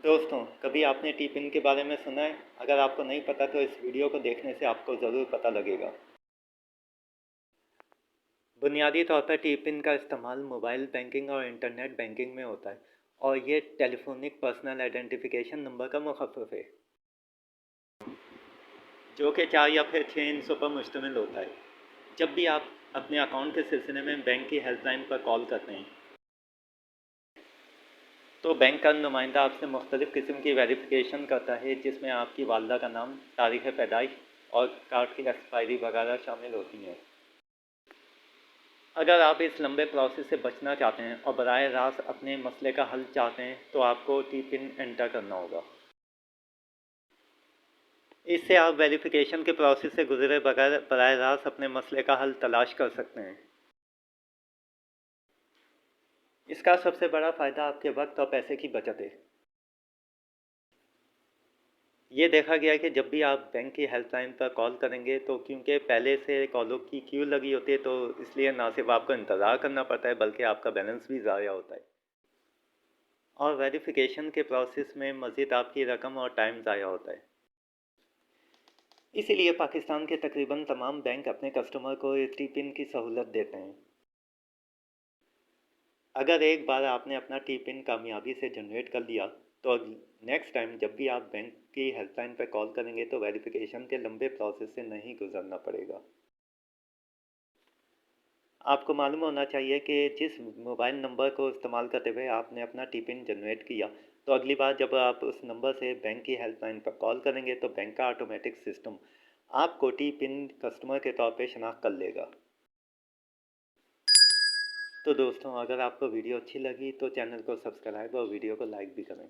दोस्तों, कभी आपने टी पिन के बारे में सुना है? अगर आपको नहीं पता तो इस वीडियो को देखने से आपको ज़रूर पता लगेगा। बुनियादी तौर पर टी पिन का इस्तेमाल मोबाइल बैंकिंग और इंटरनेट बैंकिंग में होता है और ये टेलीफोनिक पर्सनल आइडेंटिफिकेशन नंबर का मुखफ़िफ़ है, जो कि 4 या फिर 6 हिस्सों पर मुश्तमिल होता है। जब भी आप अपने अकाउंट के सिलसिले में बैंक की हेल्पलाइन पर कॉल करते हैं, तो बैंक का नुमाइंदा आपसे मुख्तलिफ़ किस्म की वेरिफिकेशन करता है, जिसमें आपकी वालदा का नाम, तारीख़ पैदाइश और कार्ड की एक्सपायरी वगैरह शामिल होती हैं। अगर आप इस लंबे प्रोसेस से बचना चाहते हैं और बराह रास्त अपने मसले का हल चाहते हैं, तो आपको टी पिन एंटर करना होगा। इससे आप वेरिफिकेशन के प्रोसेस से गुजरे बगैर बराह रास्त अपने मसले का हल तलाश कर सकते हैं। इसका सबसे बड़ा फ़ायदा आपके वक्त और पैसे की बचत है। ये देखा गया है कि जब भी आप बैंक की हेल्पलाइन पर कॉल करेंगे, तो क्योंकि पहले से कॉलों की क्यू लगी होती है, तो इसलिए ना सिर्फ आपको इंतज़ार करना पड़ता है, बल्कि आपका बैलेंस भी ज़ाया होता है और वेरिफिकेशन के प्रोसेस में मज़ीद आपकी रकम और टाइम ज़ाया होता है। इसीलिए पाकिस्तान के तकरीबन तमाम बैंक अपने कस्टमर को टी पिन की सहूलत देते हैं। अगर एक बार आपने अपना टी पिन कामयाबी से जनरेट कर लिया, तो नेक्स्ट टाइम जब भी आप बैंक की हेल्पलाइन पर कॉल करेंगे, तो वेरिफिकेशन के लंबे प्रोसेस से नहीं गुजरना पड़ेगा। आपको मालूम होना चाहिए कि जिस मोबाइल नंबर को इस्तेमाल करते हुए आपने अपना टी पिन जनरेट किया, तो अगली बार जब आप उस नंबर से बैंक की हेल्पलाइन पर कॉल करेंगे, तो बैंक का ऑटोमेटिक सिस्टम आपको टी पिन कस्टमर के तौर पे शनाख्त कर लेगा। तो दोस्तों, अगर आपको वीडियो अच्छी लगी तो चैनल को सब्सक्राइब और वीडियो को लाइक भी करें।